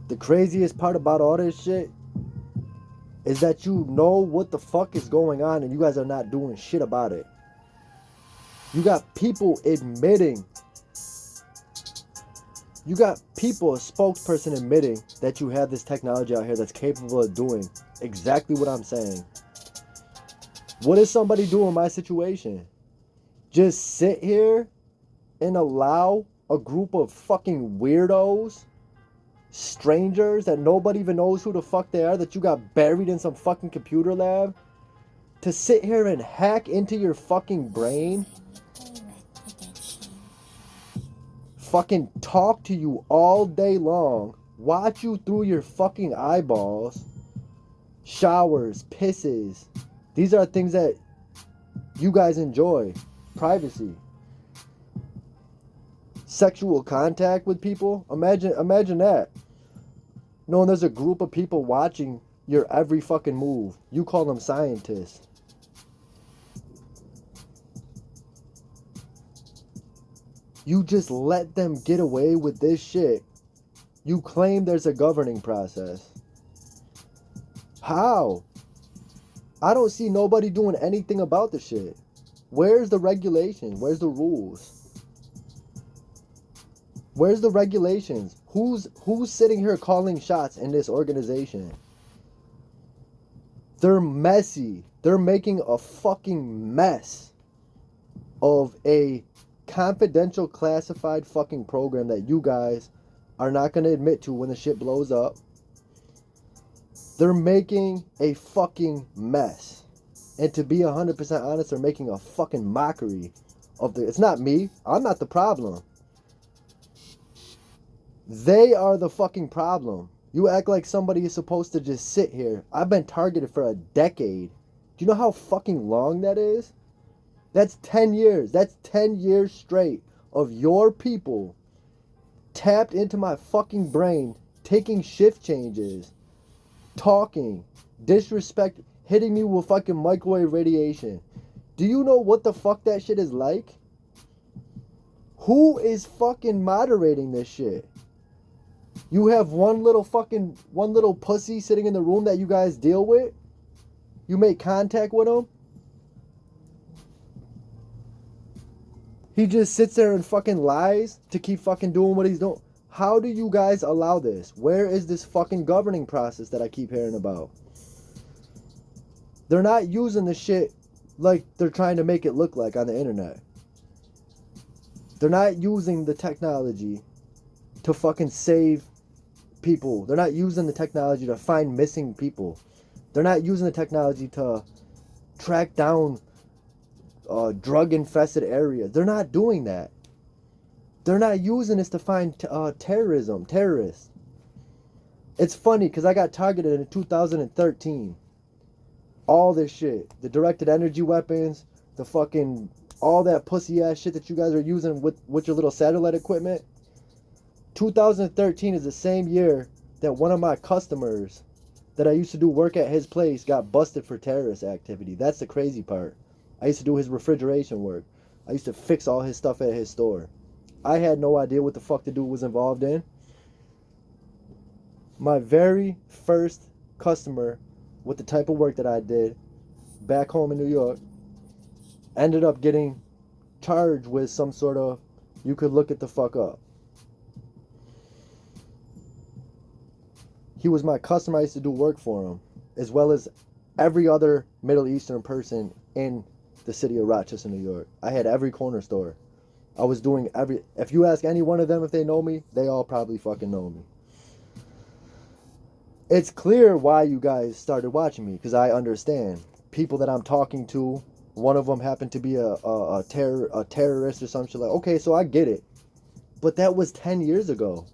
The craziest part about all this shit is that you know what the fuck is going on and you guys are not doing shit about it. You got people admitting, you got people, a spokesperson admitting that you have this technology out here that's capable of doing exactly what I'm saying. What does somebody do in my situation? Just sit here and allow a group of fucking weirdos, strangers that nobody even knows who the fuck they are, that you got buried in some fucking computer lab, to sit here and hack into your fucking brain, fucking talk to you all day long, watch you through your fucking eyeballs, showers, pisses. These are things that you guys enjoy. Privacy. Sexual contact with people. Imagine that. Knowing there's a group of people watching your every fucking move. You call them scientists. You just let them get away with this shit. You claim there's a governing process. How? I don't see nobody doing anything about the shit. Where's the regulation? Where's the rules? Where's the regulations? Who's sitting here calling shots in this organization? They're messy. They're making a fucking mess of a confidential classified fucking program that you guys are not going to admit to when the shit blows up. They're making a fucking mess. And to be 100% honest, they're making a fucking mockery of the... It's not me. I'm not the problem. They are the fucking problem. You act like somebody is supposed to just sit here. I've been targeted for a decade. Do you know how fucking long that is? That's 10 years. That's 10 years straight of your people tapped into my fucking brain, taking shift changes, talking, disrespect, hitting me with fucking microwave radiation. Do you know what the fuck that shit is like? Who is fucking moderating this shit? You have one little pussy sitting in the room that you guys deal with? You make contact with him? He just sits there and fucking lies to keep fucking doing what he's doing. How do you guys allow this? Where is this fucking governing process that I keep hearing about? They're not using the shit like they're trying to make it look like on the internet. They're not using the technology to fucking save people. They're not using the technology to find missing people. They're not using the technology to track down drug-infested areas. They're not doing that. They're not using this to find terrorists. It's funny because I got targeted in 2013. All this shit. The directed energy weapons, the fucking, all that pussy ass shit that you guys are using with your little satellite equipment. 2013 is the same year that one of my customers that I used to do work at his place got busted for terrorist activity. That's the crazy part. I used to do his refrigeration work. I used to fix all his stuff at his store. I had no idea what the fuck the dude was involved in. My very first customer with the type of work that I did back home in New York ended up getting charged with some sort of, you could look it the fuck up. He was my customer. I used to do work for him, as well as every other Middle Eastern person in the city of Rochester, New York. I had every corner store. I was doing every... If you ask any one of them if they know me, they all probably fucking know me. It's clear why you guys started watching me, because I understand. People that I'm talking to, one of them happened to be a terrorist or some shit. Like, okay, so I get it. But that was 10 years ago.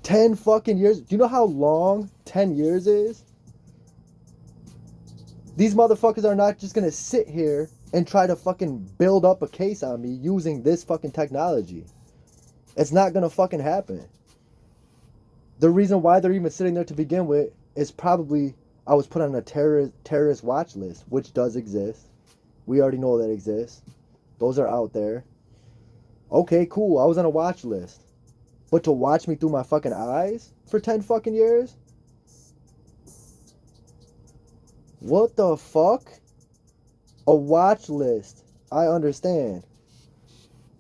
10 fucking years. Do you know how long 10 years is? These motherfuckers are not just gonna sit here and try to fucking build up a case on me using this fucking technology. It's not gonna fucking happen. The reason why they're even sitting there to begin with is probably I was put on a terrorist watch list, which does exist. We already know that exists. Those are out there. Okay, cool. I was on a watch list. But to watch me through my fucking eyes for 10 fucking years? What the fuck? A watch list. I understand.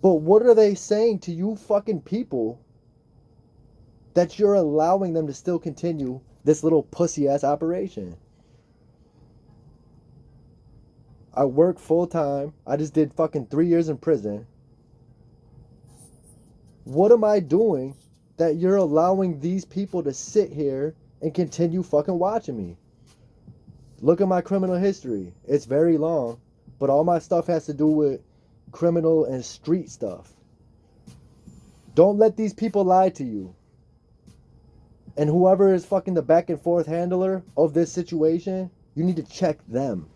But what are they saying to you fucking people that you're allowing them to still continue this little pussy ass operation? I work full time. I just did fucking 3 years in prison. What am I doing that you're allowing these people to sit here and continue fucking watching me? Look at my criminal history. It's very long, but all my stuff has to do with criminal and street stuff. Don't let these people lie to you. And whoever is fucking the back and forth handler of this situation, you need to check them.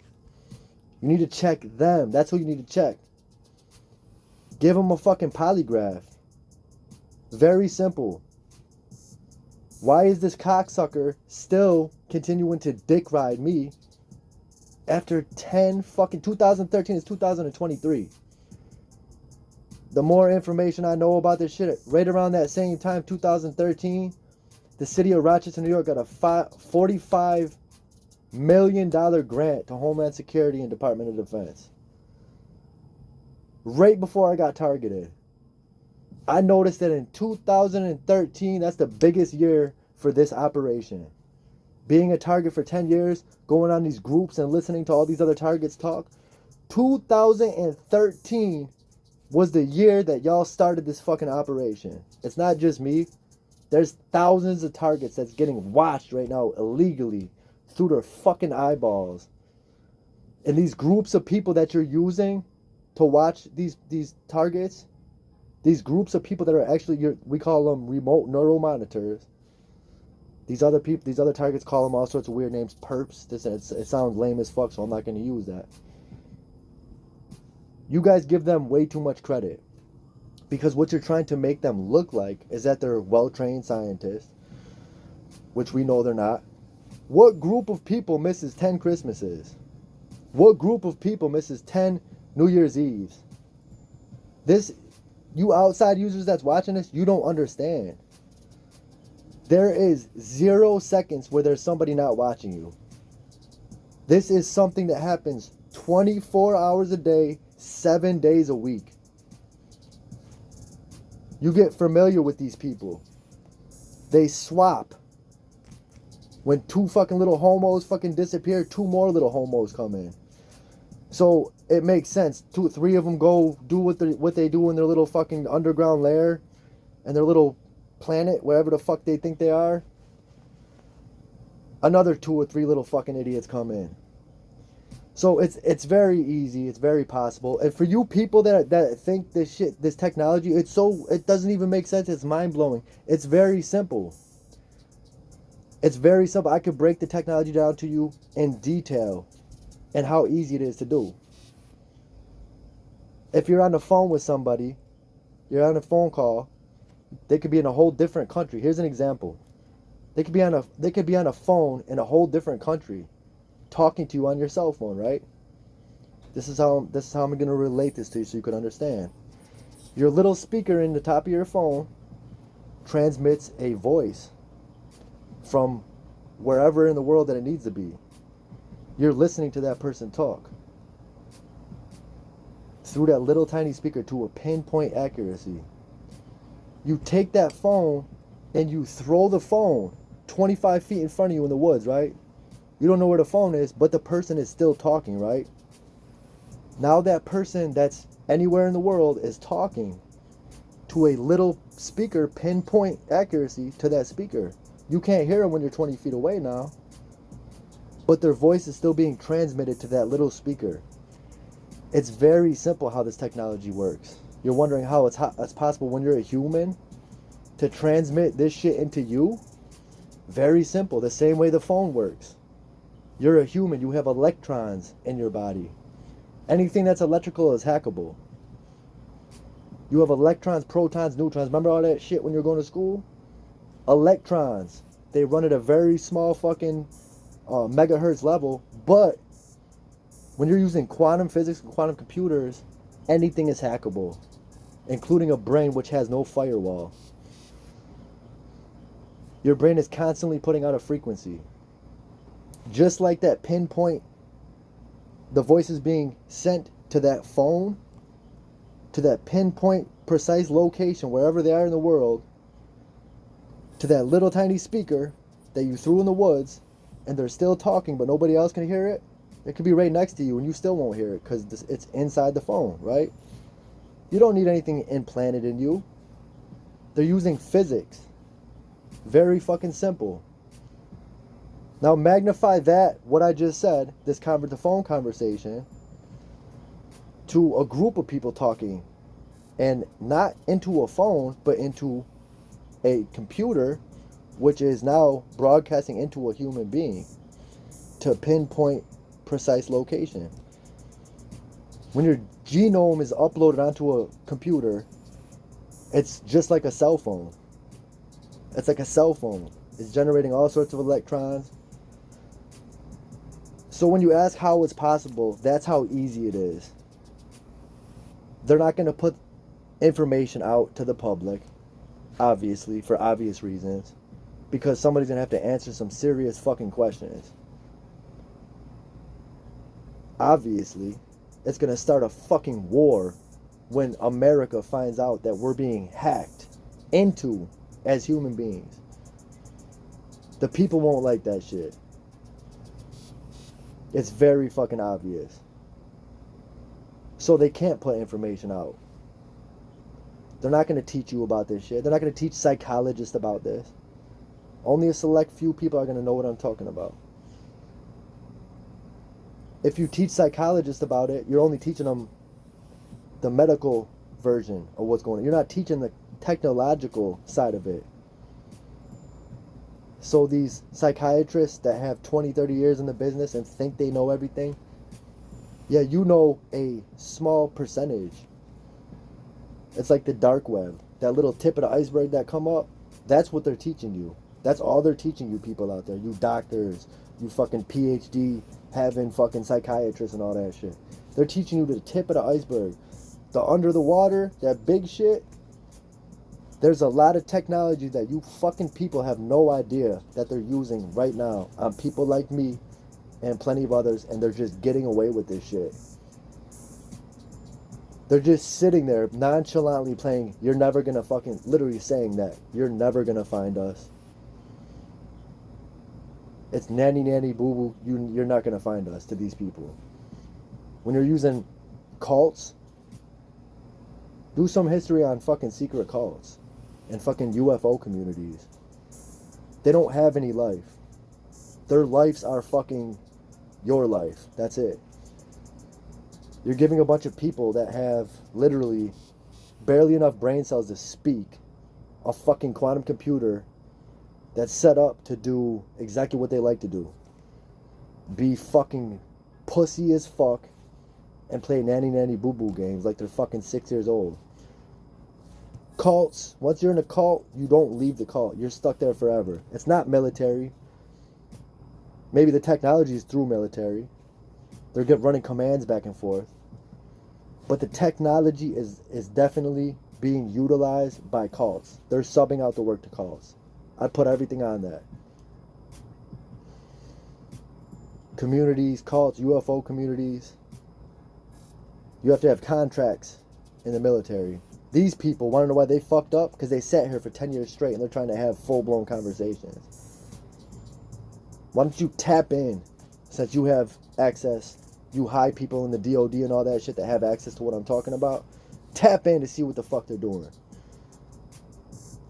You need to check them. That's who you need to check. Give them a fucking polygraph. Very simple. Why is this cocksucker still continuing to dick ride me after 2013 is 2023? The more information I know about this shit, right around that same time, 2013, the city of Rochester, New York got a $45 million grant to Homeland Security and Department of Defense. Right before I got targeted. I noticed that in 2013, that's the biggest year for this operation. Being a target for 10 years, going on these groups and listening to all these other targets talk. 2013 was the year that y'all started this fucking operation. It's not just me. There's thousands of targets that's getting watched right now illegally through their fucking eyeballs. And these groups of people that you're using to watch these targets, these groups of people that are actually, we call them remote neural monitors. These other people, these other targets call them all sorts of weird names, perps. It sounds lame as fuck, so I'm not going to use that. You guys give them way too much credit. Because what you're trying to make them look like is that they're well-trained scientists, which we know they're not. What group of people misses 10 Christmases? What group of people misses 10 New Year's Eves? You outside users that's watching this, you don't understand. There is 0 seconds where there's somebody not watching you. This is something that happens 24 hours a day, 7 days a week. You get familiar with these people. They swap. When 2 fucking little homos fucking disappear, 2 more little homos come in. So it makes sense. 2 or 3 of them go do what they do in their little fucking underground lair and their little planet, wherever the fuck they think they are. Another 2 or 3 little fucking idiots come in. So it's very easy. It's very possible. And for you people that think this technology, it doesn't even make sense. It's mind blowing. It's very simple. It's very simple. I could break the technology down to you in detail and how easy it is to do. If you're on the phone with somebody, you're on a phone call, they could be in a whole different country. Here's an example. They could be on a phone in a whole different country, talking to you on your cell phone, right? This is how I'm gonna relate this to you so you can understand. Your little speaker in the top of your phone transmits a voice from wherever in the world that it needs to be. You're listening to that person talk through that little tiny speaker to a pinpoint accuracy. You take that phone and you throw the phone 25 feet in front of you in the woods, right? You don't know where the phone is, but the person is still talking, right? Now that person that's anywhere in the world is talking to a little speaker, pinpoint accuracy to that speaker. You can't hear them when you're 20 feet away now, but their voice is still being transmitted to that little speaker. It's very simple how this technology works. You're wondering how it's possible when you're a human to transmit this shit into you? Very simple, the same way the phone works. You're a human, you have electrons in your body. Anything that's electrical is hackable. You have electrons, protons, neutrons. Remember all that shit when you're going to school? Electrons. They run at a very small fucking megahertz level, but when you're using quantum physics and quantum computers, anything is hackable, including a brain which has no firewall. Your brain is constantly putting out a frequency. Just like that pinpoint, the voice is being sent to that phone, to that pinpoint precise location, wherever they are in the world, to that little tiny speaker that you threw in the woods, and they're still talking, but nobody else can hear it. It could be right next to you, and you still won't hear it because it's inside the phone, right? You don't need anything implanted in you. They're using physics. Very fucking simple. Now magnify that, what I just said, this the phone conversation, to a group of people talking, and not into a phone, but into a computer, which is now broadcasting into a human being to pinpoint precise location. When your genome is uploaded onto a computer, it's just like a cell phone. It's like a cell phone. It's generating all sorts of electrons. So when you ask how it's possible, that's how easy it is. They're not going to put information out to the public, obviously, for obvious reasons, because somebody's going to have to answer some serious fucking questions. Obviously, it's going to start a fucking war when America finds out that we're being hacked into as human beings. The people won't like that shit. It's very fucking obvious. So they can't put information out. They're not going to teach you about this shit. They're not going to teach psychologists about this. Only a select few people are going to know what I'm talking about. If you teach psychologists about it, you're only teaching them the medical version of what's going on. You're not teaching the technological side of it. So these psychiatrists that have 20, 30 years in the business and think they know everything, yeah, you know a small percentage. It's like the dark web. That little tip of the iceberg that come up, that's what they're teaching you. That's all they're teaching you people out there. You doctors, you fucking PhD having fucking psychiatrists and all that shit. They're teaching you the tip of the iceberg. The under the water, that big shit, there's a lot of technology that you fucking people have no idea that they're using right now on people like me and plenty of others, and they're just getting away with this shit. They're just sitting there nonchalantly playing, you're never gonna fucking, literally saying that, you're never gonna find us. It's nanny nanny boo boo, you're not gonna find us to these people. When you're using cults, do some history on fucking secret cults and fucking UFO communities. They don't have any life. Their lives are fucking your life. That's it. You're giving a bunch of people that have literally barely enough brain cells to speak a fucking quantum computer that's set up to do exactly what they like to do. Be fucking pussy as fuck and play nanny nanny boo boo games like they're fucking 6 years old. Cults, once you're in a cult, you don't leave the cult. You're stuck there forever. It's not military. Maybe the technology is through military. They're running commands back and forth. But the technology is definitely being utilized by cults. They're subbing out the work to cults. I put everything on that. Communities, cults, UFO communities. You have to have contracts in the military. These people want to know why they fucked up? Because they sat here for 10 years straight and they're trying to have full-blown conversations. Why don't you tap in, since you have access, you high people in the DOD and all that shit that have access to what I'm talking about, tap in to see what the fuck they're doing.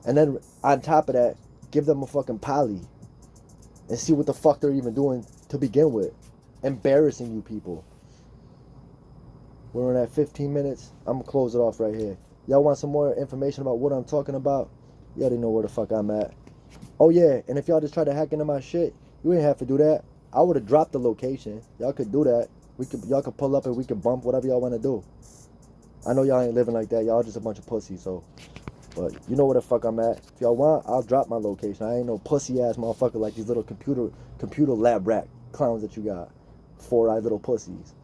And then on top of that, give them a fucking poly and see what the fuck they're even doing to begin with. Embarrassing you people. We're in at 15 minutes. I'm going to close it off right here. Y'all want some more information about what I'm talking about? You already know where the fuck I'm at. Oh yeah, and if y'all just try to hack into my shit, you ain't have to do that. I would have dropped the location. Y'all could do that. Y'all could pull up and we could bump whatever y'all want to do. I know y'all ain't living like that. Y'all just a bunch of pussies, so. But you know where the fuck I'm at. If y'all want, I'll drop my location. I ain't no pussy ass motherfucker like these little computer lab rat clowns that you got. 4-eyed little pussies.